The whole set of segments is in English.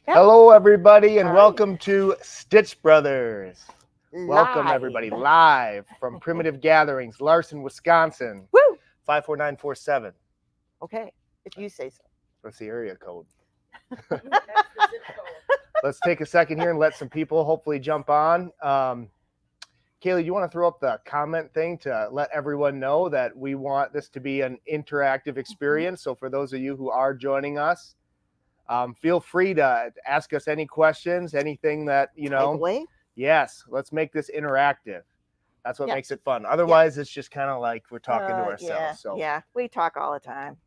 Hello, everybody, and Hi. welcome to Stitch Brothers. Welcome, Live. everybody, live from Primitive Gatherings, Larson, Wisconsin, Woo! 54947. Okay, if you say so. What's the area code? Let's take a second here and let some people hopefully jump on. Kaylee, you want to throw up the comment thing to let everyone know that we want this to be an interactive experience? So for those of you who are joining us, feel free to ask us any questions, anything that, you know. Yes, let's make this interactive. That's what makes it fun. Otherwise, it's just kind of like we're talking to ourselves. Yeah, we talk all the time.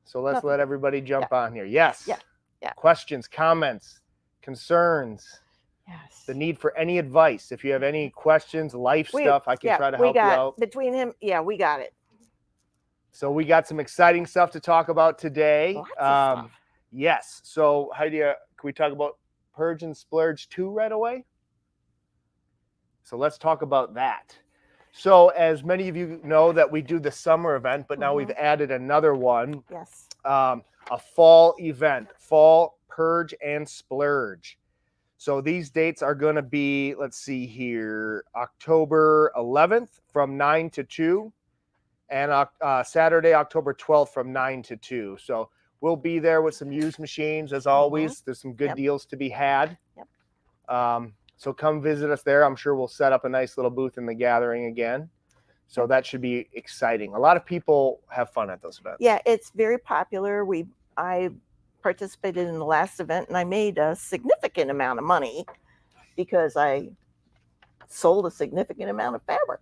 So let's let everybody jump on here. Yes. Yeah. Questions, comments, concerns. Yes. The need for any advice. If you have any questions, life stuff, I can try to help you out. Between him, we got it. So we got some exciting stuff to talk about today. Lots of stuff. Yes. So Heidi, can we talk about Purge and Splurge 2 right away? So let's talk about that. So as many of you know that we do the summer event, but now we've added another one. Yes. A fall event, Fall Purge and Splurge. So these dates are going to be, let's see here, October 11th from 9 to 2 and Saturday, October 12th from 9 to 2. So we'll be there with some used machines as always. There's some good deals to be had. So come visit us there. I'm sure we'll set up a nice little booth in the gathering again. So that should be exciting. A lot of people have fun at those events. Yeah, it's very popular. I participated in the last event and I made a significant amount of money because I sold a significant amount of fabric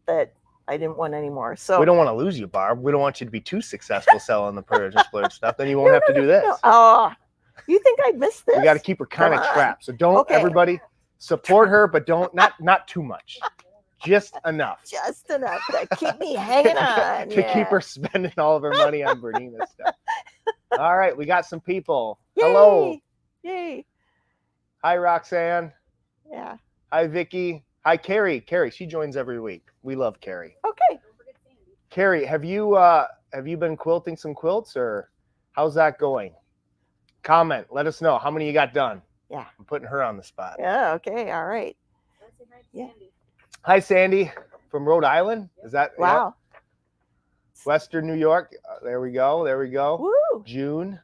that I didn't want anymore. So we don't want to lose you, Barb. We don't want you to be too successful selling the Purge and Splurge stuff. Then you won't have to do this. Oh, you think I'd miss this? We got to keep her kind of trapped. So don't everybody support her, but don't not too much. Just enough. Just enough to keep me hanging on. To keep her spending all of her money on Bernina stuff. All right, we got some people. Yay. Hello. Yay. Hi, Roxanne. Yeah. Hi, Vicky. Hi, Carrie. Carrie, she joins every week. We love Carrie. Okay. Carrie, have you been quilting some quilts, or how's that going? Comment. Let us know how many you got done. Yeah. I'm putting her on the spot. Yeah. Okay. All right. Yeah. Hi, Sandy from Rhode Island. Is that wow? Yep. Western New York. There we go. There we go. Woo. June.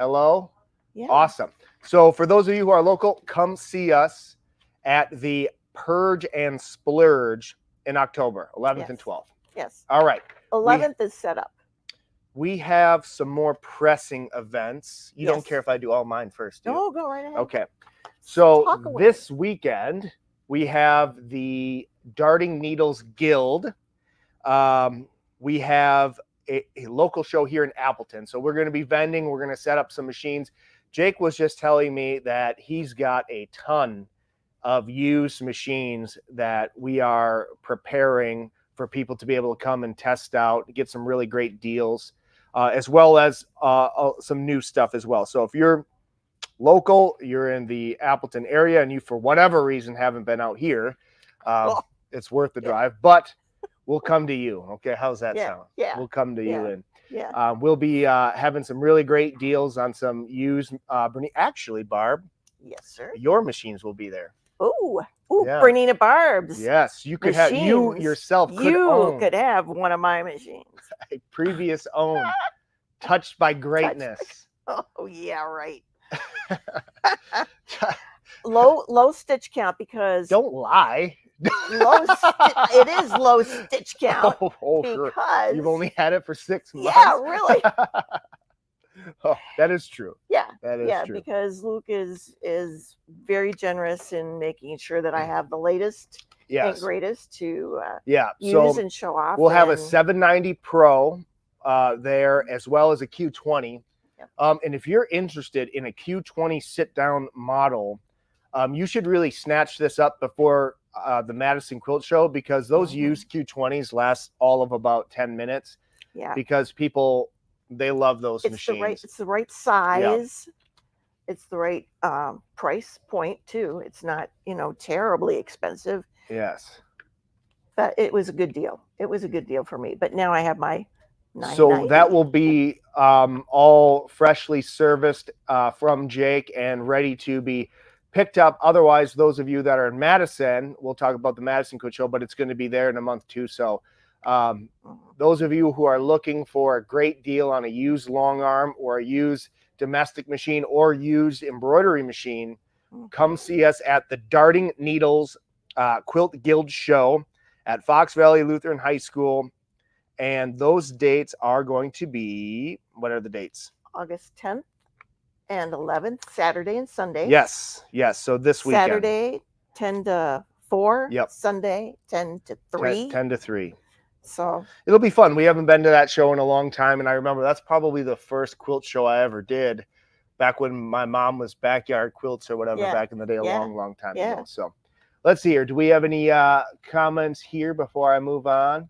Hello. Yeah. Awesome. So for those of you who are local, come see us at the Purge and Splurge in October, 11th and 12th. Yes. All right. 11th is set up. We have some more pressing events. You don't care if I do all mine first, do you? No, go right ahead. Okay. So this weekend, we have the Darting Needles Guild. We have a local show here in Appleton. So we're going to be vending. We're going to set up some machines. Jake was just telling me that he's got a ton of used machines that we are preparing for people to be able to come and test out, get some really great deals, as well as some new stuff as well. So if you're local, you're in the Appleton area, and you, for whatever reason, haven't been out here, it's worth the drive. But we'll come to you. Okay, how's that sound? Yeah. We'll come to you, and we'll be having some really great deals on some used. Actually, Barb. Yes, sir. Your machines will be there. Ooh, Bernina Barb's. Yes, you could have you yourself. Could have one of my machines. A previous owned, touched by greatness. Oh yeah, right. low stitch count because don't lie. It is low stitch count because you've only had it for 6 months. Yeah, really. Oh, that is true. Yeah, that is true. Because Luke is very generous in making sure that I have the latest and greatest to use and show off. We'll have a 790 Pro there, as well as a Q20. And if you're interested in a Q20 sit-down model, you should really snatch this up before the Madison Quilt Show, because those used Q20s last all of about 10 minutes. Yeah. Because people, they love those machines. It's the right size. It's the right price point too. It's not, terribly expensive. Yes. But it was a good deal. It was a good deal for me. But now I have my So that will be all freshly serviced from Jake and ready to be picked up. Otherwise, those of you that are in Madison, we'll talk about the Madison Quilt Show, but it's going to be there in a month too. So those of you who are looking for a great deal on a used long arm or a used domestic machine or used embroidery machine, come see us at the Darting Needles Quilt Guild Show at Fox Valley Lutheran High School. And those dates are going to be, what are the dates? August 10th and 11th, Saturday and Sunday. Yes, yes. So this weekend. Saturday, 10 to 4. Yep. Sunday, 10 to 3. 10 to 3. So it'll be fun. We haven't been to that show in a long time. And I remember that's probably the first quilt show I ever did back when my mom was Backyard Quilts or whatever back in the day, a long time ago. So let's see here. Do we have any comments here before I move on?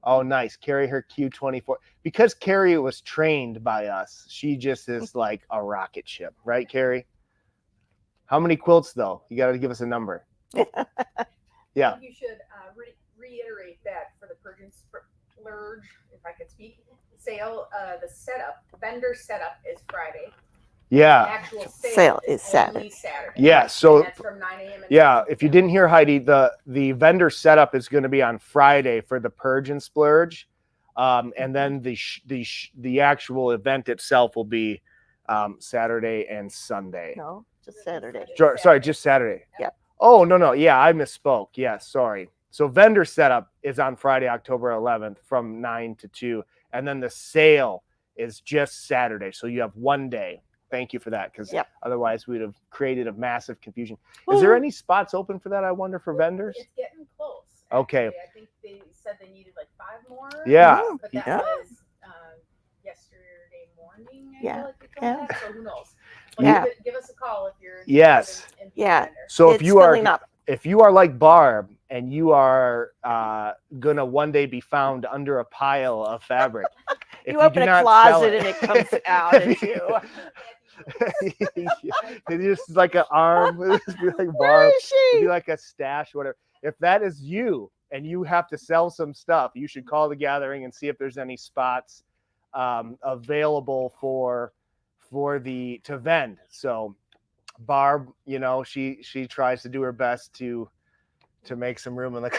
Oh, nice. Carrie, her Q24. Because Carrie was trained by us, she just is like a rocket ship. Right, Carrie? How many quilts, though? You got to give us a number. Yeah. I think you should reiterate that for the purge and splurge, if I could speak, sale, the vendor setup is Friday. Yeah. The actual sale is Saturday. Yeah. So that's from 9 a.m. if you didn't hear Heidi, the vendor setup is going to be on Friday for the purge and splurge, and then the actual event itself will be Saturday and Sunday. No, just Saturday. Sorry, just Saturday. Yeah. Oh no, yeah, I misspoke. Yeah, sorry. So vendor setup is on Friday, October 11th from 9 to 2, and then the sale is just Saturday. So you have one day. Thank you for that, because otherwise we'd have created a massive confusion. Is there any spots open for that, I wonder, for vendors? It's getting close. Okay. I think they said they needed like 5 more. Yeah. But that was yesterday morning. That, so who knows? But give us a call if you're interested in vendor. So if you are like Barb and you are gonna one day be found under a pile of fabric, you open a closet and it comes out at you. It's just like an arm. It'd be like Barb. It'd be like a stash, whatever. If that is you and you have to sell some stuff, you should call the gathering and see if there's any spots available to vend. So Barb, she tries to do her best to make some room in the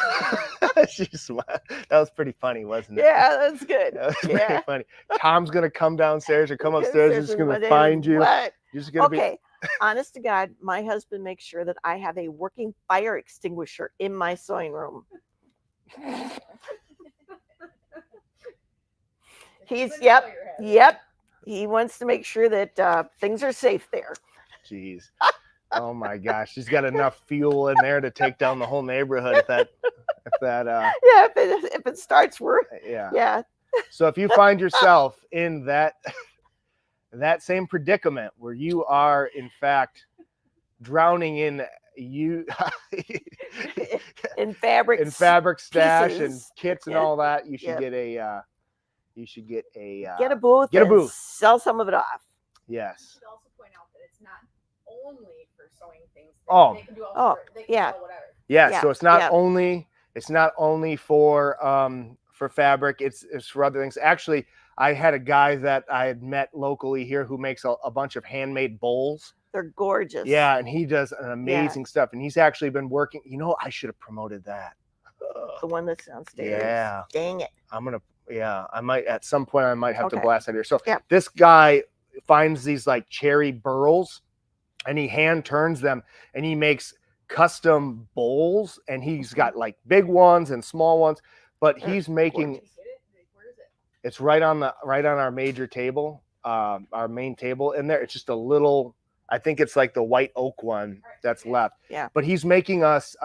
that was pretty funny, wasn't it? Yeah, that's good. That was pretty funny. Tom's gonna come downstairs or come upstairs. He's just gonna find you. You're just gonna honest to God, my husband makes sure that I have a working fire extinguisher in my sewing room. Yep. He wants to make sure that things are safe there. Jeez. Oh my gosh, she's got enough fuel in there to take down the whole neighborhood if it starts work. Yeah. So if you find yourself in that same predicament where you are in fact drowning in fabric stash pieces. and kits and all that, you should get a booth. Get a booth. Sell some of it off. Yes. I should also point out that it's not only for sewing things. They can do whatever. Yeah. So it's not only for fabric. It's for other things. Actually, I had a guy that I had met locally here who makes a bunch of handmade bowls. They're gorgeous. Yeah, and he does an amazing stuff. And he's actually been working. I should have promoted that. The one that's downstairs. Yeah. Dang it. I might at some point have to blast that here. So this guy finds these like cherry burls and he hand turns them and he makes custom bowls, and he's got like big ones and small ones, but he's making it's right on our major table, our main table in there. It's just a little, I think it's like the white oak one that's left. Yeah. But he's making us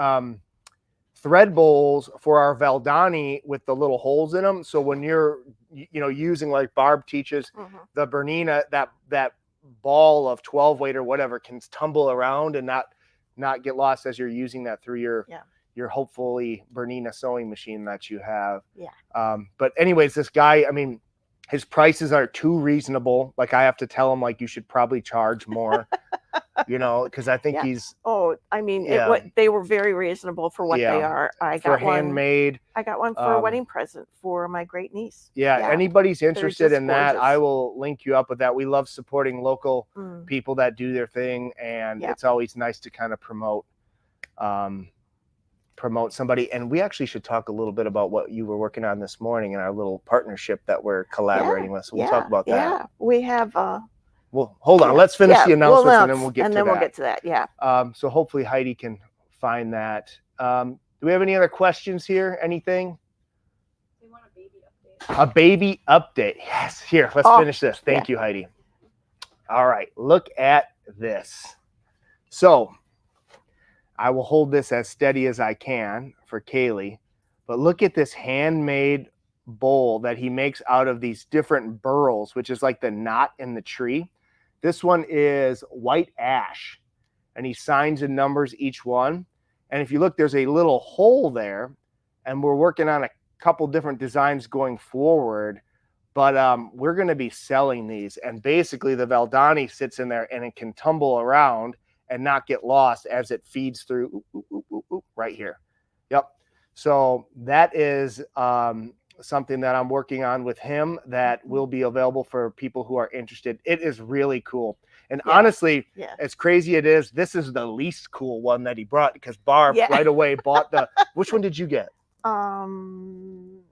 thread bowls for our Valdani with the little holes in them. So when you're, using, like Barb teaches, the Bernina, that ball of 12 weight or whatever can tumble around and not get lost as you're using that through your hopefully Bernina sewing machine that you have. Yeah. But anyways, this guy, his prices are too reasonable. Like I have to tell him, like, you should probably charge more. you know, because I think Yeah. he's Oh, I mean, Yeah. they were very reasonable for what they Yeah. are. I for got one. handmade. I got one for a wedding present for my great niece. Yeah, anybody's interested just in that, I gorgeous. will link you up with that. We love supporting local Mm. people that do their thing, and Yeah. it's always nice to kind of promote somebody. And we actually should talk a little bit about what you were working on this morning and our little partnership that we're collaborating with. So we'll talk about that. Yeah, we have. Well, hold on. Let's finish the announcements, and then we'll get to that. We'll get to that. Yeah. So hopefully Heidi can find that. Do we have any other questions here? Anything? They want a baby update. A baby update. Yes. Here, let's finish this. Thank you, Heidi. All right. Look at this. So I will hold this as steady as I can for Kaylee, but look at this handmade bowl that he makes out of these different burls, which is like the knot in the tree. This one is white ash, and he signs and numbers each one. And if you look, there's a little hole there, and we're working on a couple different designs going forward, but we're going to be selling these. And basically the Valdani sits in there and it can tumble around and not get lost as it feeds through right here. Yep. So that is something that I'm working on with him that will be available for people who are interested. It is really cool. And honestly, as crazy it is, this is the least cool one that he brought, because Barb right away bought the, which one did you get? You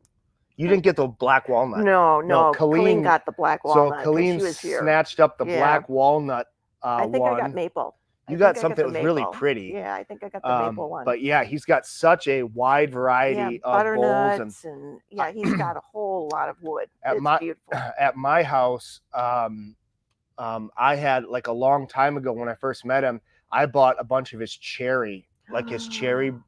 didn't get the black walnut. No. Colleen got the black walnut. So Colleen snatched up the black walnut I think one. I got maple. You got something that was really pretty. Yeah, I think I got the maple one. But yeah, he's got such a wide variety of bowls, and he's got a whole lot of wood. It's beautiful. At my house, I had, like, a long time ago when I first met him, I bought a bunch of his cherry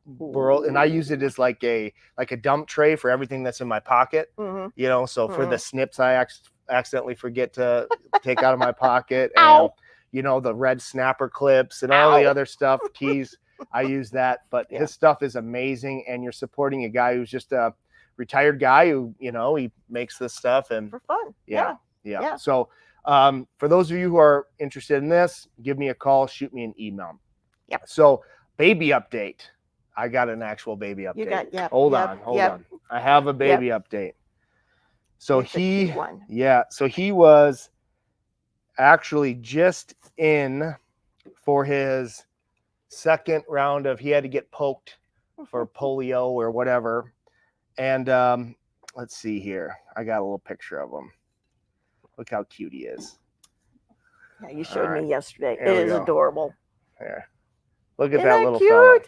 burl, and I use it as like a dump tray for everything that's in my pocket. You know, so for the snips I accidentally forget to take out of my pocket, and you know, the red snapper clips and all the other stuff, keys, I use that. But his stuff is amazing, and you're supporting a guy who's just a retired guy who, you know, he makes this stuff and for fun. Yeah. So for those of you who are interested in this, give me a call, shoot me an email. So baby update. I got an actual baby update. Hold on. I have a baby update. So so he was actually just in for his second round of, he had to get poked for polio or whatever. And let's see here. I got a little picture of him. Look how cute he is. Yeah, you showed me yesterday. It is adorable. There. Look at that little fella.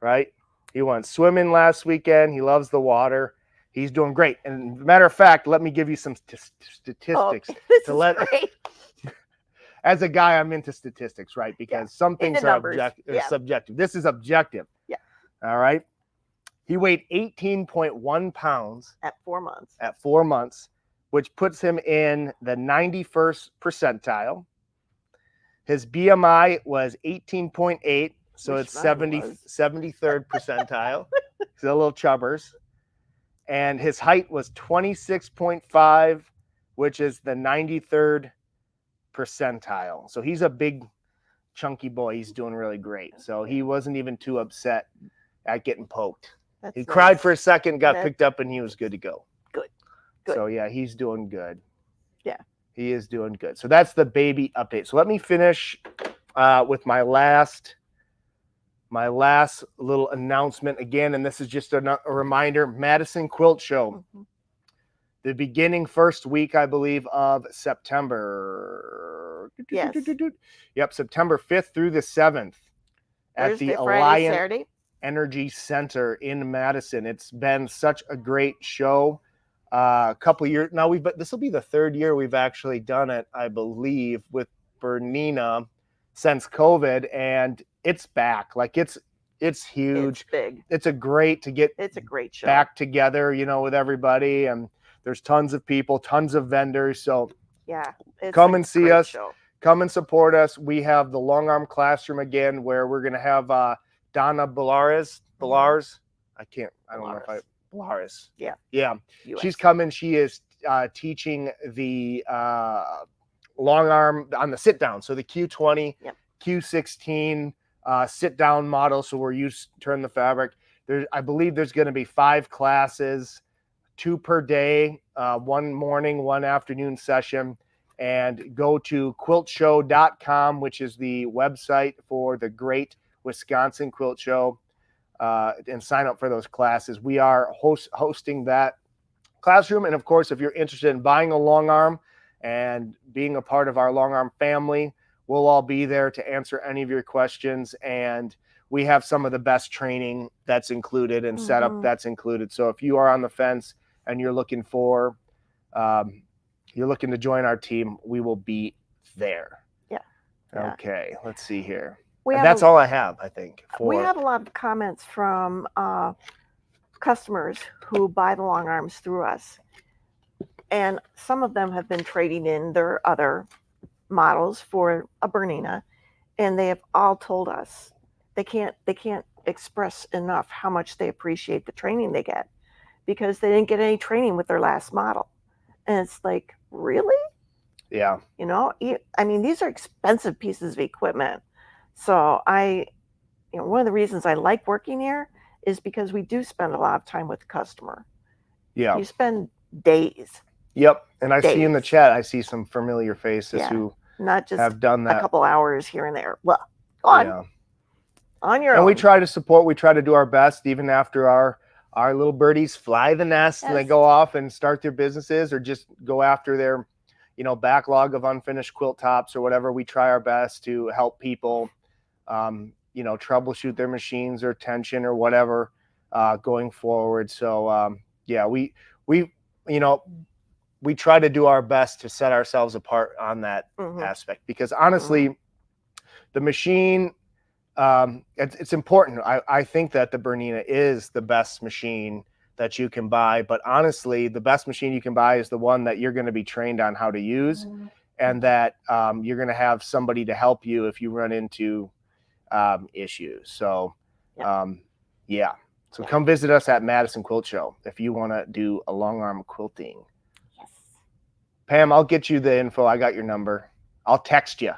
Right? He went swimming last weekend. He loves the water. He's doing great. And matter of fact, let me give you some statistics. As a guy, I'm into statistics, right? Because some things are subjective. This is objective. Yeah. All right. He weighed 18.1 pounds at 4 months. At 4 months, which puts him in the 91st percentile. His BMI was 18.8, so it's 73rd percentile. He's a little chubbers. And his height was 26.5, which is the 93rd percentile. So he's a big, chunky boy. He's doing really great. So he wasn't even too upset at getting poked. He cried for a second, got picked up, and he was good to go. Good. So yeah, he's doing good. Yeah. He is doing good. So that's the baby update. So let me finish with my last little announcement again, and this is just a reminder. Madison Quilt Show, the beginning first week, I believe, of September. Yes. Yep, September 5th through the 7th at the Alliance Energy Center in Madison. It's been such a great show. A couple years now, this will be the third year we've actually done it, I believe, with Bernina since COVID, and it's back. Like it's huge. It's big. It's a great show back together, you know, with everybody, and there's tons of people, tons of vendors. So yeah, come and see us. Come and support us. We have the Long Arm Classroom again, where we're gonna have Donna Balares. Balares. Yeah. She's coming. She is teaching the long arm on the sit down. So the Q20, Yep. Q16 sit down model. So we're used to turn the fabric. I believe there's going to be 5 classes, 2 per day, 1 morning, 1 afternoon session. And go to quiltshow.com, which is the website for the Great Wisconsin Quilt Show, and sign up for those classes. We are hosting that classroom. And of course, if you're interested in buying a long arm and being a part of our long arm family, we'll all be there to answer any of your questions. And we have some of the best training that's included and setup that's included. So if you are on the fence and you're looking for, you're looking to join our team, we will be there. Yeah. Okay, let's see here. And that's all I have, I think. We have a lot of comments from customers who buy the long arms through us. And some of them have been trading in their other models for a Bernina. And they have all told us they can't express enough how much they appreciate the training they get, because they didn't get any training with their last model. And it's like, really? Yeah. You know, I mean, these are expensive pieces of equipment. So one of the reasons I like working here is because we do spend a lot of time with the customer. Yeah. You spend days. Yep. And I see in the chat, I see some familiar faces who not just have done that. A couple hours here and there. Well, on your own. And we try to support, we try to do our best, even after our little birdies fly the nest and they go off and start their businesses or just go after their, backlog of unfinished quilt tops or whatever. We try our best to help people, troubleshoot their machines or tension or whatever going forward. So, we try to do our best to set ourselves apart on that aspect, because honestly, the machine, it's important. I think that the Bernina is the best machine that you can buy, but honestly, the best machine you can buy is the one that you're going to be trained on how to use, and that you're going to have somebody to help you if you run into issues. So, So come visit us at Madison Quilt Show if you want to do a long arm quilting. Yes. Pam, I'll get you the info. I got your number. I'll text you.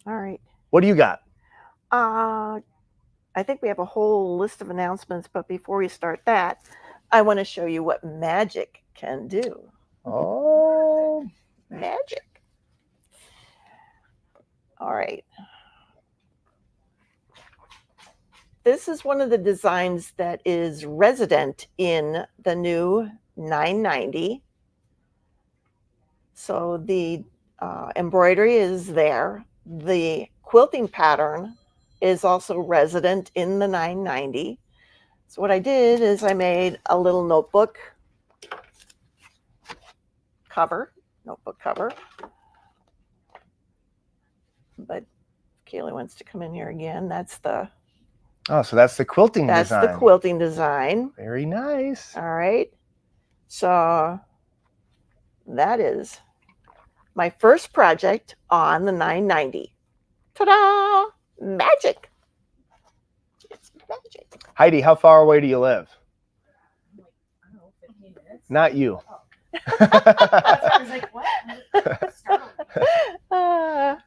All right. What do you got? I think we have a whole list of announcements, but before we start that, I want to show you what magic can do. Oh, magic. All right. This is one of the designs that is resident in the new 990. So the embroidery is there. The quilting pattern is also resident in the 990. So what I did is I made a little notebook cover. But Kaylee wants to come in here again. That's the so that's the quilting design. That's the quilting design. Very nice. All right. So that is my first project on the 990. Ta-da! Magic. It's magic. Heidi, how far away do you live? Like, I don't know, 15 minutes. Not you. I was like, what?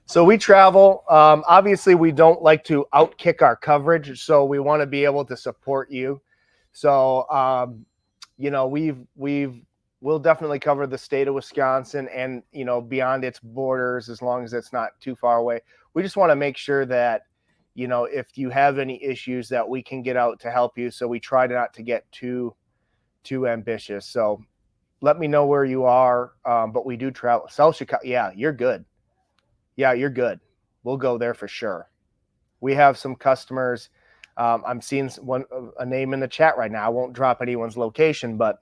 So we travel. Obviously, we don't like to outkick our coverage, so we want to be able to support you. So, we'll definitely cover the state of Wisconsin and, beyond its borders, as long as it's not too far away. We just want to make sure that, if you have any issues, that we can get out to help you. So we try not to get too ambitious. So let me know where you are. But we do travel. South Chicago. Yeah, you're good. Yeah, you're good. We'll go there for sure. We have some customers. I'm seeing a name in the chat right now. I won't drop anyone's location, but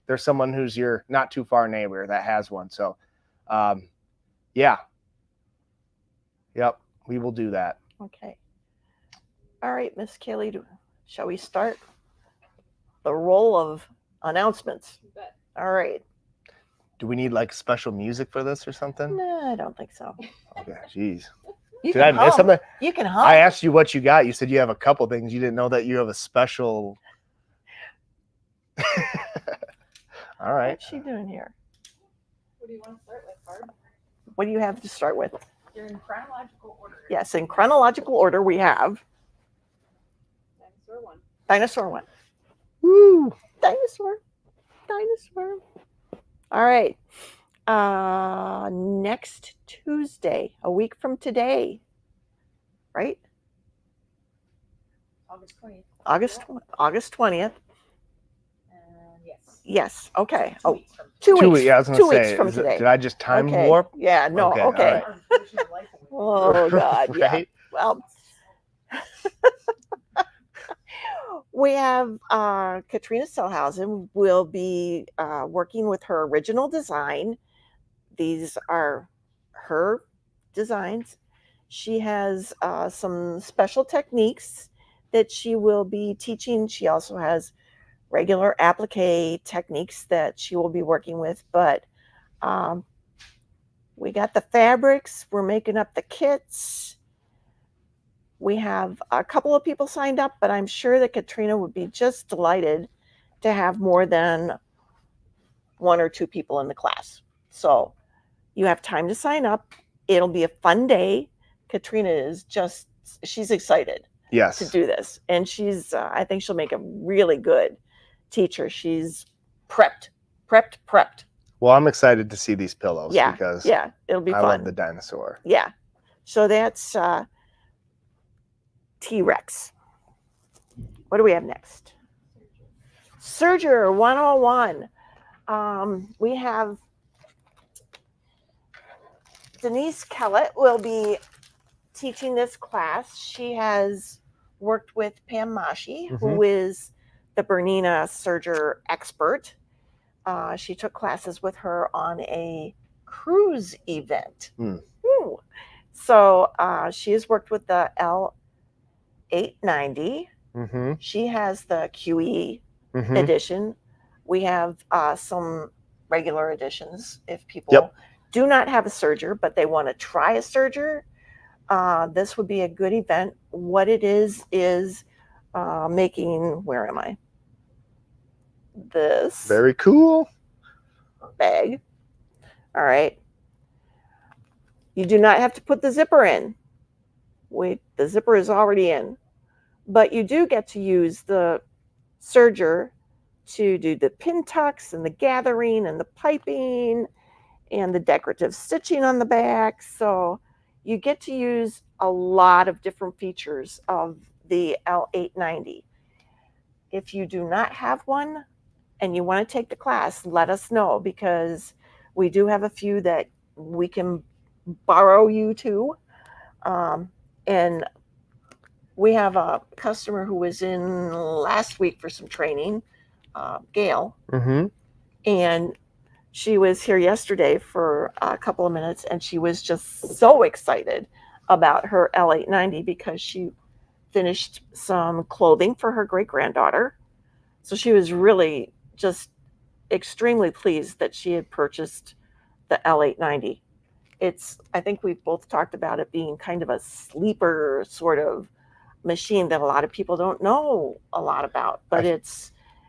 there's someone who's your not too far neighbor that has one. So, Yep, we will do that. Okay. All right, Miss Kaylee, shall we start the roll of announcements? You bet. All right. Do we need like special music for this or something? No, I don't think so. Okay, jeez. You Did I miss something? You can hum. I asked you what you got. You said you have a couple things. You didn't know that you have a special. All right. What's she doing here? What do you want to start with, Barb? What do you have to start with? You're in chronological order. Yes, in chronological order, we have Dinosaur 1. Dinosaur 1. Woo! Dinosaur. All right. Next Tuesday, a week from today, right? August 20th. August 20th. Yes. Yes. Okay. Two Oh, weeks from 2 weeks. Yeah, I was gonna 2 say, weeks from today. did I just time Okay. warp? Yeah. No. Okay, Okay. all right. Our version of life away. Oh God. Yeah. Right? Well, we have Katrina Selhausen will be working with her original design. These are her designs. She has some special techniques that she will be teaching. She also has regular applique techniques that she will be working with, but we got the fabrics. We're making up the kits. We have a couple of people signed up, but I'm sure that Katrina would be just delighted to have more than 1 or 2 people in the class. So you have time to sign up. It'll be a fun day. Katrina is she's excited Yes. to do this. And she's, I think she'll make a really good teacher. She's prepped. Well, I'm excited to see these pillows Yeah. because Yeah. It'll be I fun. love the dinosaur. Yeah. So that's T-Rex. What do we have next? Serger 101. We have Denise Kellett will be teaching this class. She has worked with Pam Mashi, who is the Bernina serger expert. She took classes with her on a cruise event. So she has worked with the L890. She has the QE edition. We have some regular editions if people do not have a serger, but they want to try a serger. This would be a good event. What it is making, where am I? This Very cool bag. All right. You do not have to put the zipper in. The zipper is already in, but you do get to use the serger to do the pin tucks and the gathering and the piping and the decorative stitching on the back. So you get to use a lot of different features of the L890. If you do not have one and you want to take the class, let us know, because we do have a few that we can borrow you to. And we have a customer who was in last week for some training, Gail, and she was here yesterday for a couple of minutes, and she was just so excited about her L890 because she finished some clothing for her great-granddaughter. So she was really just extremely pleased that she had purchased the L890. I think we've both talked about it being kind of a sleeper sort of machine that a lot of people don't know a lot about, but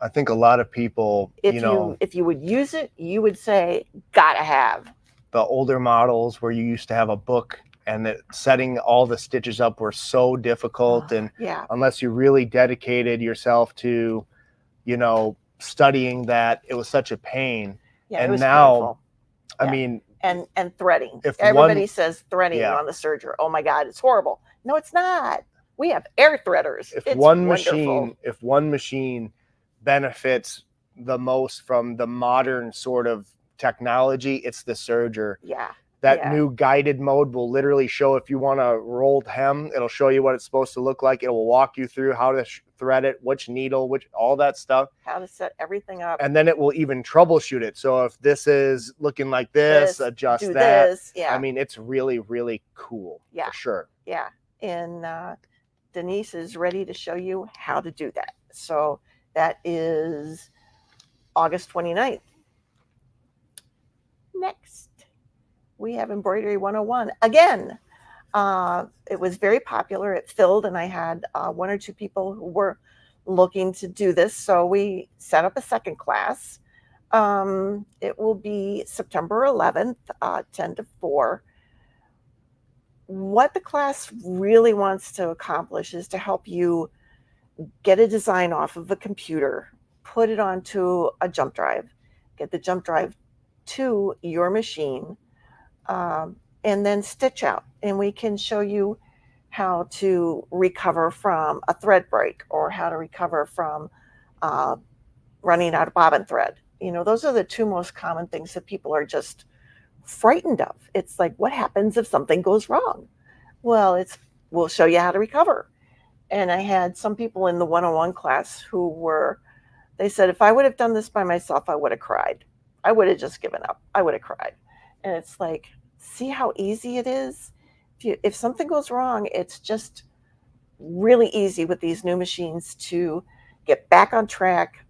I think a lot of people, if you would use it, you would say, gotta have. The older models where you used to have a book and that setting all the stitches up were so difficult. And unless you really dedicated yourself to, studying that, it was such a pain. Yeah, and it was now, painful. I mean, and threading. If everybody says threading on the serger, oh my God, it's horrible. No, it's not. We have air threaders. It's wonderful. If one machine benefits the most from the modern sort of technology, it's the serger. That new guided mode will literally show, if you want a rolled hem, it'll show you what it's supposed to look like. It will walk you through how to thread it, which needle, all that stuff. How to set everything up. And then it will even troubleshoot it. So if this is looking like this, adjust that. This. Yeah. I mean, it's really, really cool. For sure. Yeah. And Denise is ready to show you how to do that. So that is August 29th. Next, we have Embroidery 101. Again, it was very popular. It filled, and I had 1 or 2 people who were looking to do this. So we set up a second class. It will be September 11th, 10 to 4. What the class really wants to accomplish is to help you get a design off of a computer, put it onto a jump drive, get the jump drive to your machine, and then stitch out. And we can show you how to recover from a thread break or how to recover from running out of bobbin thread. You know, those are the two most common things that people are just frightened of. It's like, what happens if something goes wrong? Well, we'll show you how to recover. And I had some people in the 101 class they said, if I would have done this by myself, I would have cried. I would have just given up. I would have cried. And it's like, see how easy it is? If something goes wrong, it's just really easy with these new machines to get back on track.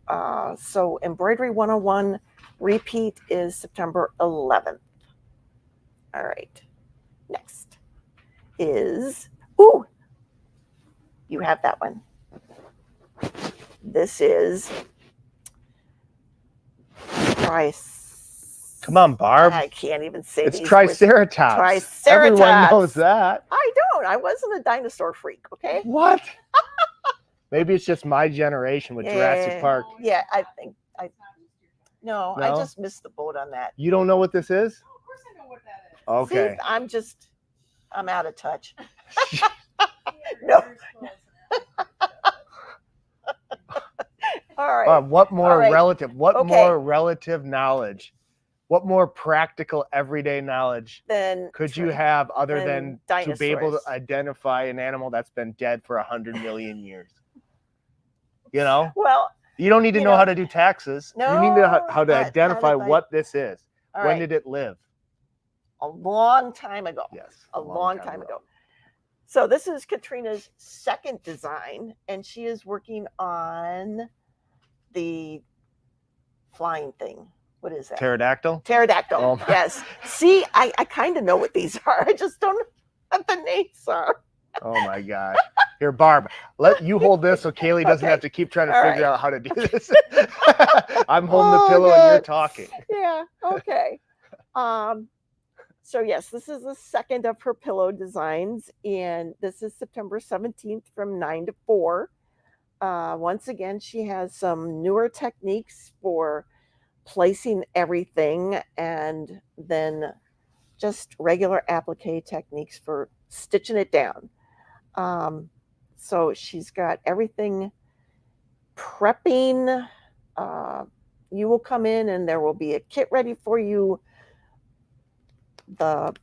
So Embroidery 101 repeat is September 11th. All right. Next is, you have that one. This is Come on, Barb. I can't even say it's these Triceratops. Triceratops. Everyone knows that. I don't. I wasn't a dinosaur freak, okay? What? Maybe it's just my generation with Jurassic Park. Yeah, I think no, I just missed the boat on that. You don't know what this is? Oh, of course I know what that is. Okay. See, I'm out of touch. No. All right. What more relative? What Okay. more relative knowledge? What more practical everyday knowledge Then could you have other than than to be able to dinosaurs. identify an animal that's been dead for 100 million years? You know, Well, you don't need to You know know, how to do taxes. You need to know how to but how identify did I- what this is. all When right. did it live? A long time ago. Yes, A long time ago. So this is Katrina's second design, and she is working on the flying thing. What is that? Pterodactyl. Pterodactyl. Oh my- Yes. See, I kind of know what these are. I just don't know what the names are. Oh my gosh. Here, Barb, let you hold this so Kaylee doesn't Okay. have to keep trying to All figure right. out how to do this. I'm holding the Oh, pillow and you're God. talking. Yeah. Okay. So yes, this is the second of her pillow designs, and this is September 17th from 9 to 4. Once again, she has some newer techniques for placing everything, and then just regular applique techniques for stitching it down. So she's got everything prepping. You will come in and there will be a kit ready for you. The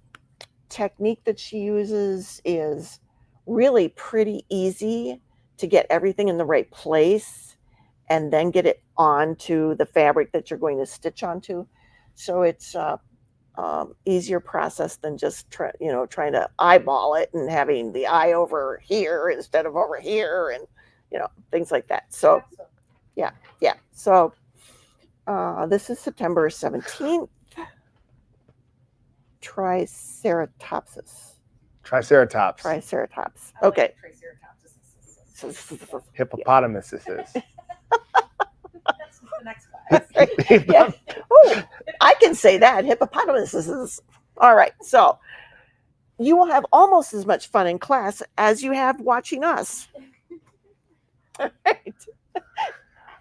technique that she uses is really pretty easy to get everything in the right place and then get it onto the fabric that you're going to stitch onto. So it's easier process than just trying to eyeball it and having the eye over here instead of over here, and things like that. So yeah. So this is September 17th. Triceratops. Okay. Hippopotamuses. That's the next class. Yeah. Oh, I can say that. Hippopotamuses. All right. So you will have almost as much fun in class as you have watching us. All right.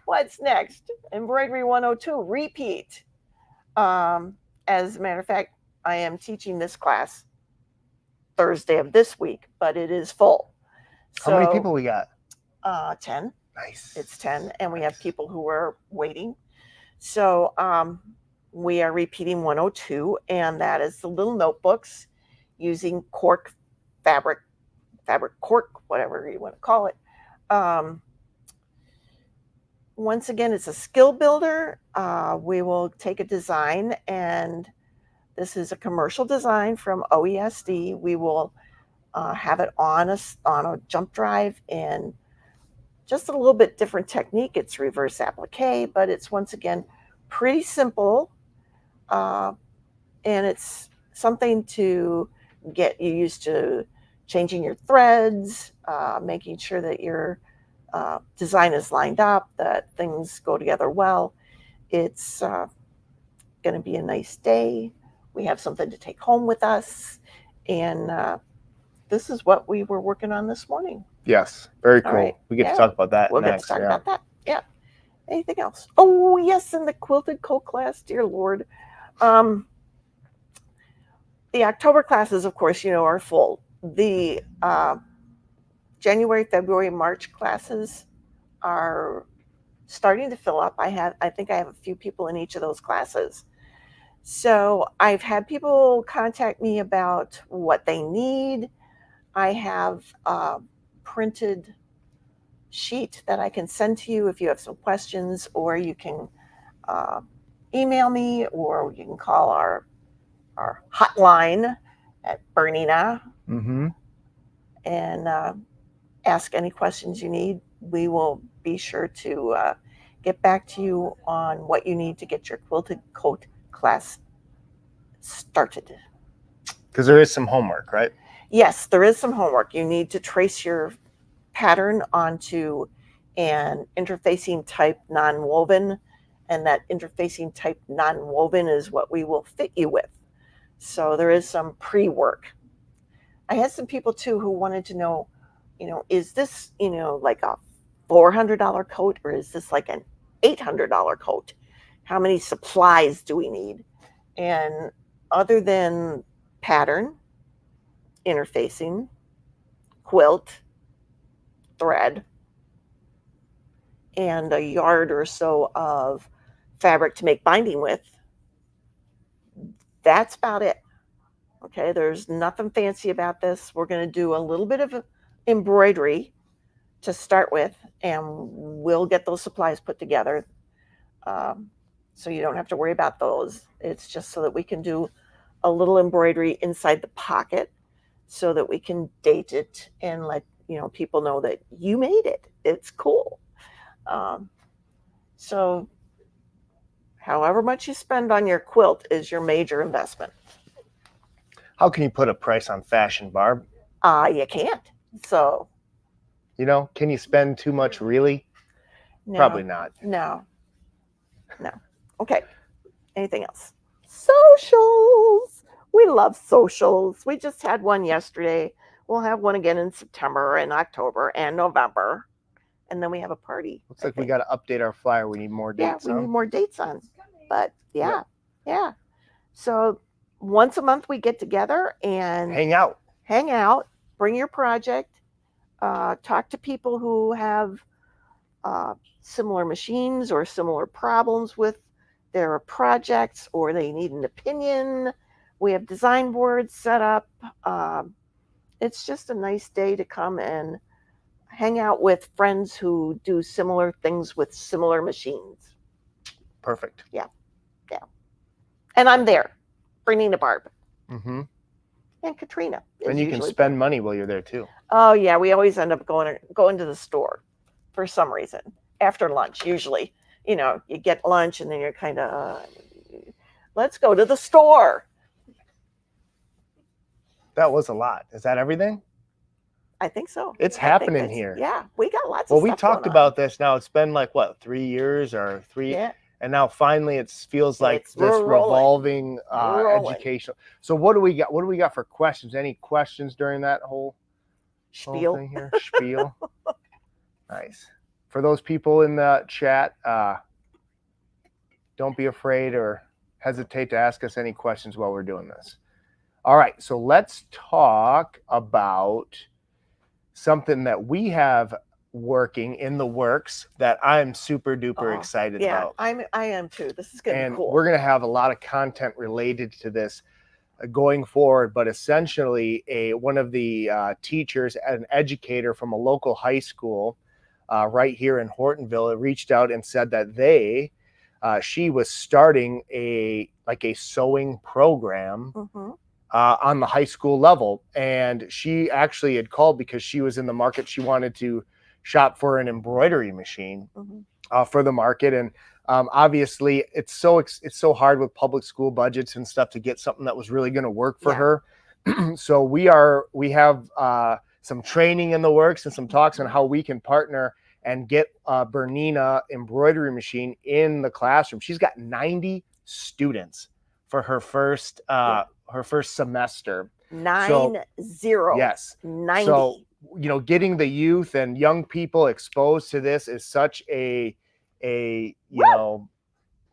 What's next? Embroidery 102 repeat. As a matter of fact, I am teaching this class Thursday of this week, but it is full. How many people we got? 10. Nice. It's 10, and we have people who are waiting. So we are repeating 102, and that is the little notebooks using cork fabric cork, whatever you want to call it. Once again, it's a skill builder. We will take a design, and this is a commercial design from OESD. We will have it on a jump drive, and just a little bit different technique. It's reverse applique, but it's once again pretty simple, and it's something to get you used to changing your threads, making sure that your design is lined up, that things go together well. It's going to be a nice day. We have something to take home with us. And this is what we were working on this morning. Yes, very cool. right. We get Yeah. to talk about that We'll get next. to talk about that. Yeah. Anything else? Oh, yes, in the quilted coat class, dear Lord. The October classes, of course, are full. The January, February, March classes are starting to fill up. I think I have a few people in each of those classes. So I've had people contact me about what they need. I have a printed sheet that I can send to you if you have some questions, or you can email me, or you can call our hotline at Bernina and ask any questions you need. We will be sure to get back to you on what you need to get your quilted coat class started. Because there is some homework, right? Yes, there is some homework. You need to trace your pattern onto an interfacing type non-woven, and that interfacing type non-woven is what we will fit you with. So there is some pre-work. I had some people too who wanted to know, is this, like a $400 coat, or is this like an $800 coat? How many supplies do we need? And other than pattern, interfacing, quilt, thread, and a yard or so of fabric to make binding with, that's about it. Okay, there's nothing fancy about this. We're going to do a little bit of embroidery to start with, and we'll get those supplies put together. So you don't have to worry about those. It's just so that we can do a little embroidery inside the pocket so that we can date it and let people know that you made it. It's cool. So however much you spend on your quilt is your major investment. How can you put a price on fashion, Barb? You can't. So can you spend too much, really? no, Probably not. No. Okay. Anything else? Socials. We love socials. We just had one yesterday. We'll have one again in September and October and November. And then we have a party. Looks like we got to update our flyer. We need more dates. Yeah, we need more dates on. But yeah. So once a month we get together and hang out, bring your project, talk to people who have similar machines or similar problems with their projects, or they need an opinion. We have design boards set up. It's just a nice day to come and hang out with friends who do similar things with similar machines. Perfect. Yeah. And I'm there, Bernina Barb. Mm-hmm. And Katrina. And you can spend money while you're there too. Oh yeah, we always end up going to the store for some reason after lunch. Usually, you get lunch and then you're kind of, let's go to the store. That was a lot. Is that everything? I think so. It's happening here. Yeah, we got lots of Well, stuff. we talked about this now. It's been like, what, 3 years or three? Yeah. And now finally it feels like It's this rolling. revolving Rolling. educational. So what do we got? What do we got for questions? Any questions during that whole thing here? Spiel. Nice. For those people in the chat, don't be afraid or hesitate to ask us any questions while we're doing this. All right, so let's talk about something that we have working in the works that I'm super duper excited about. I am too. This is gonna be cool. We're gonna have a lot of content related to this going forward, but essentially one of the teachers, an educator from a local high school right here in Hortonville, reached out and said that she was starting a sewing program on the high school level. And she actually had called because she was in the market. She wanted to shop for an embroidery machine for the market. And obviously it's so hard with public school budgets and stuff to get something that was really going to work for her. So we have some training in the works and some talks on how we can partner and get a Bernina embroidery machine in the classroom. She's got 90 students for her first semester. 90. Yes. 90. So, you know, getting the youth and young people exposed to this is such a you know,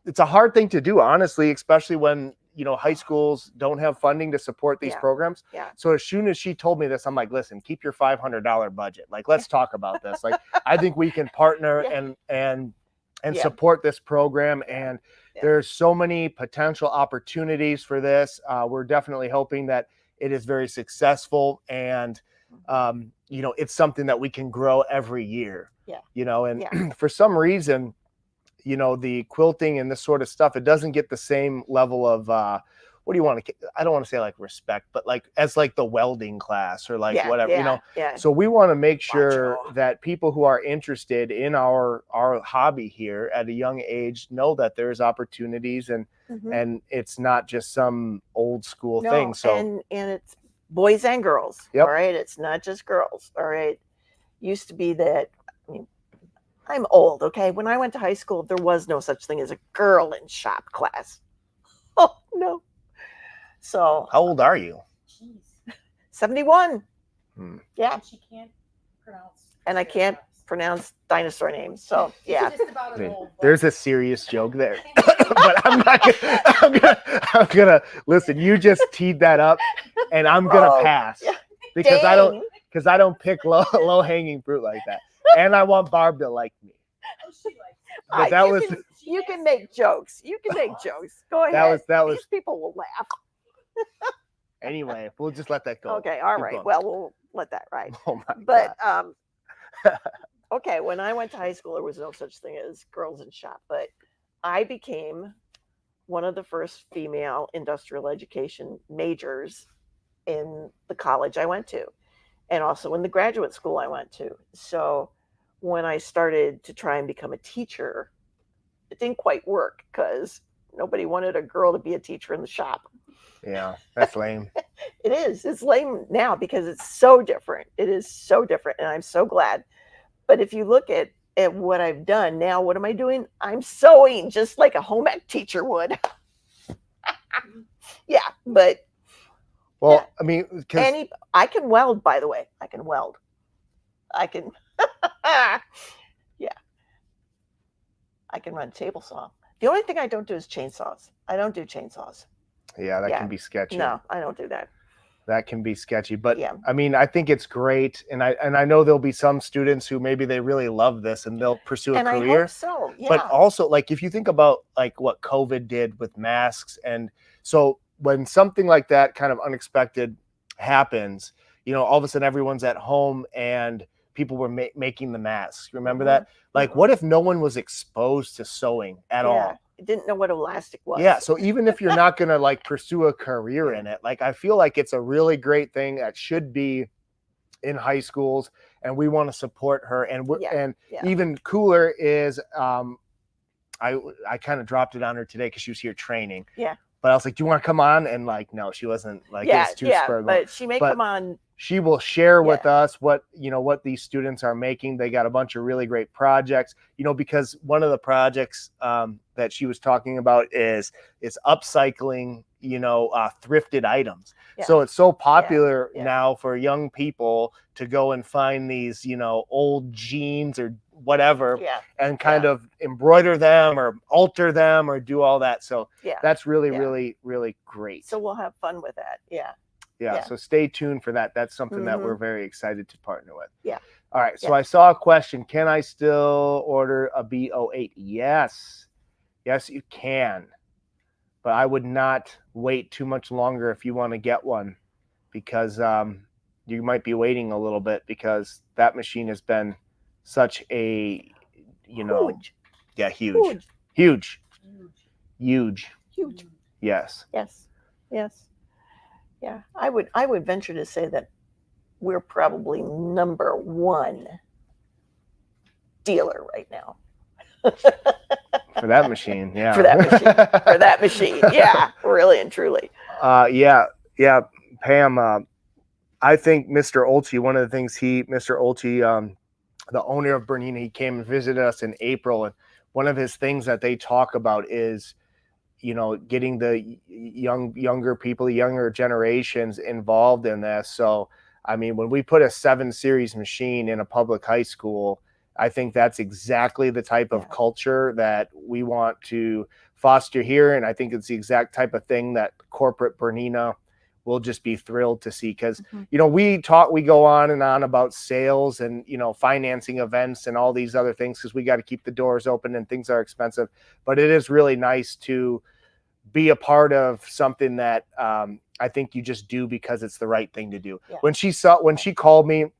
it's a hard thing to do, honestly, especially when, you know, high schools don't have funding to support these programs. Yeah. So as soon as she told me this, I'm like, listen, keep your $500 budget. Like, let's talk about this. Like, I think we can partner and support this program. And there's so many potential opportunities for this. We're definitely hoping that it is very successful, and you know, it's something that we can grow every year. Yeah. You know, and for some reason, you know, the quilting and this sort of stuff, it doesn't get the same level of what do you want to, I don't want to say like respect, but like as like the welding class or like whatever, you know. So we want to make sure that people who are interested in our hobby here at a young age know that there's opportunities, and and it's not just some old school thing. So and it's boys and girls. All right, it's not just girls. All right, used to be that. I mean, I'm old, okay? When I went to high school, there was no such thing as a girl in shop class. Oh, no. So. How old are you? Jeez. 71. Yeah. And she can't pronounce. And I can't pronounce dinosaur names. So, yeah. She's just about as old, There's a serious joke there. But I'm gonna listen, you just teed that up, and I'm gonna pass. Because I don't pick low hanging fruit like that. And I want Barb to like me. Oh, she likes it. But that was. You can make jokes. You can make jokes. Go ahead. That was. These people will laugh. Anyway, we'll just let that go. Okay. All right. Well, we'll let that ride. Oh my but God. Okay. When I went to high school, there was no such thing as girls in shop. But I became one of the first female industrial education majors in the college I went to, and also in the graduate school I went to. So when I started to try and become a teacher, it didn't quite work because nobody wanted a girl to be a teacher in the shop. Yeah, that's lame. It is. It's lame now because it's so different. It is so different, and I'm so glad. But if you look at what I've done now, what am I doing? I'm sewing just like a home ec teacher would. Yeah, but well, I mean, I can weld, by the way. I can weld. I can, yeah. I can run a table saw. The only thing I don't do is chainsaws. I don't do chainsaws. Yeah, that can be sketchy. No, I don't do that. That can be sketchy, but I mean, I think it's great, and I know there'll be some students who maybe they really love this and they'll pursue a career. I hope so. Yeah. But also, like, if you think about like what COVID did with masks, and so when something like that kind of unexpected happens, you know, all of a sudden everyone's at home and people were making the masks. Remember that? Like, what if no one was exposed to sewing at all? Didn't know what elastic was. Yeah, so even if you're not gonna like pursue a career in it, like I feel like it's a really great thing that should be in high schools, and we want to support her. And even cooler is I kind of dropped it on her today because she was here training. Yeah. But I was like, do you want to come on? And like, no, she wasn't. Like, it was too spur. But she may come on. She will share with us what these students are making. They got a bunch of really great projects, you know, because one of the projects that she was talking about is upcycling, you know, thrifted items. Yeah. So it's so popular now for young people to go and find these, you know, old jeans or whatever and kind of embroider them or alter them or do all that. So that's really, really, really great. So we'll have fun with that. Yeah, so stay tuned for that. That's something that we're very excited to partner with. Yeah. All right, so I saw a question. Can I still order a B08? Yes. Yes, you can. But I would not wait too much longer if you want to get one, because you might be waiting a little bit, because that machine has been such a, you know, huge. Yes. Yeah, I would venture to say that we're probably number one dealer right now. For that machine, For that machine, yeah, really and truly. Yeah, Pam. I think Mr. Olche, one of the things Mr. Olche the owner of Bernina, he came and visited us in April, and one of his things that they talk about is, getting the younger people, younger generations involved in this. So, I mean, when we put a 7 series machine in a public high school, I think that's exactly the type of culture that we want to foster here. And I think it's the exact type of thing that corporate Bernina will just be thrilled to see. Because, we go on and on about sales and, financing events and all these other things, because we got to keep the doors open and things are expensive. But it is really nice to be a part of something that I think you just do because it's the right thing to do. Yeah. When she called me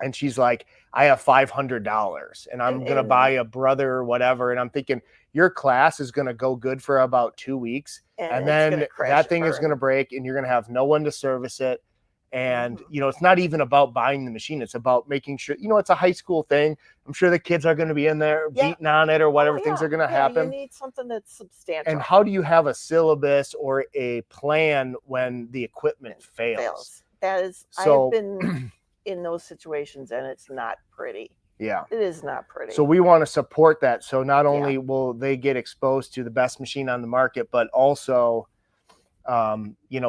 and she's like, I have $500 and I'm going to buy a brother or whatever. And I'm thinking, your class is going to go good for about 2 weeks. And then that thing is going to break and you're going to have no one to service it. And, it's not even about buying the machine. It's about making sure, it's a high school thing. I'm sure the kids are going to be in there beating on it or whatever things are going to happen. You need something that's substantial. And how do you have a syllabus or a plan when the equipment fails? That is, I've been in those situations and it's not pretty. Yeah. It is not pretty. So we want to support that. So not only will they get exposed to the best machine on the market, but also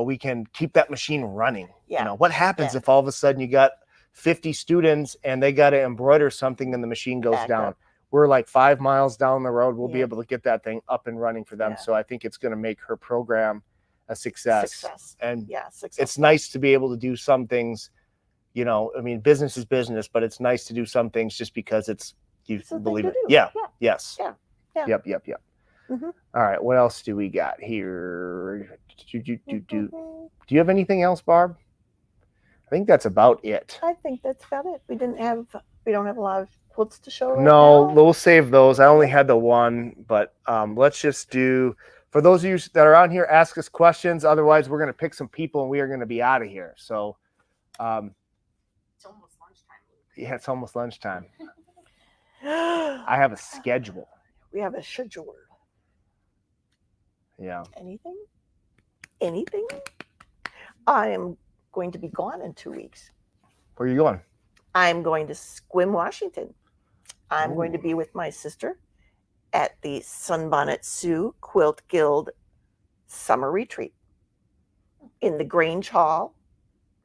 we can keep that machine running. Yeah. What happens if all of a sudden you got 50 students and they got to embroider something and the machine goes down? We're like 5 miles down the road. We'll be able to get that thing up and running for them. So I think it's going to make her program a success. And it's nice to be able to do some things, I mean, business is business, but it's nice to do some things just because you believe it. Yeah. Yes. Yeah. Yep. Mm-hmm. All right. What else do we got here? Do you have anything else, Barb? I think that's about it. I think that's about it. We don't have a lot of quilts to show right now. No, we'll save those. I only had the one, but let's just do, for those of you that are on here, ask us questions. Otherwise, we're going to pick some people and we are going to be out of here. So it's almost lunchtime. Yeah, it's almost lunchtime. I have a schedule. We have a schedule. Yeah. Anything? I am going to be gone in 2 weeks. Where are you going? I'm going to Sequim, Washington. I'm going to be with my sister at the Sunbonnet Sioux Quilt Guild Summer Retreat in the Grange Hall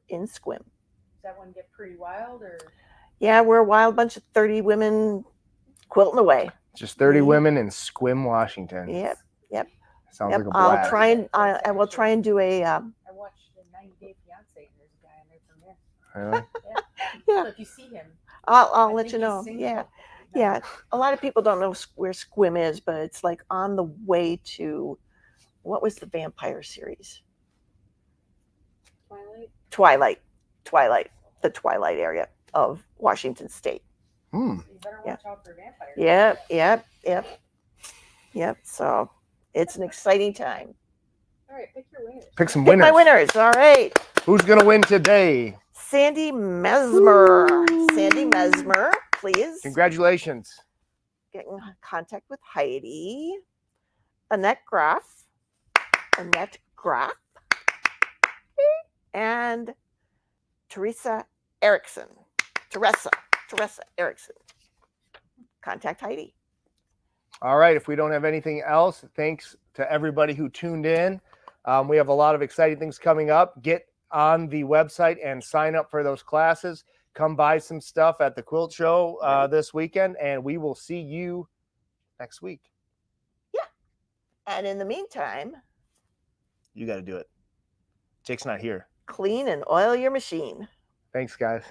in Sequim. Does that one get pretty wild, or? Yeah, we're a wild bunch of 30 women quilting away. Just 30 women in Sequim, Washington. Yep. Sounds like a blast. I will try and do a. I watched the 90 Day Fiance, and there's a guy on there from there. Really? Yeah. So if you see him, I'll let you know. Yeah. A lot of people don't know where Sequim is, but it's like on the way to, what was the vampire series? Twilight. The Twilight area of Washington State. You better watch out for vampires. Yep. So it's an exciting time. All right, pick your winners. Pick some winners. Pick my winners. All right. Who's going to win today? Sandy Mesmer. Sandy Mesmer, please. Congratulations. Get in contact with Heidi. Annette Graff. And Teresa Erickson. Teresa Erickson. Contact Heidi. All right. If we don't have anything else, thanks to everybody who tuned in. We have a lot of exciting things coming up. Get on the website and sign up for those classes. Come buy some stuff at the quilt show this weekend, and we will see you next week. Yeah. And in the meantime, you got to do it. Jake's not here. Clean and oil your machine. Thanks, guys.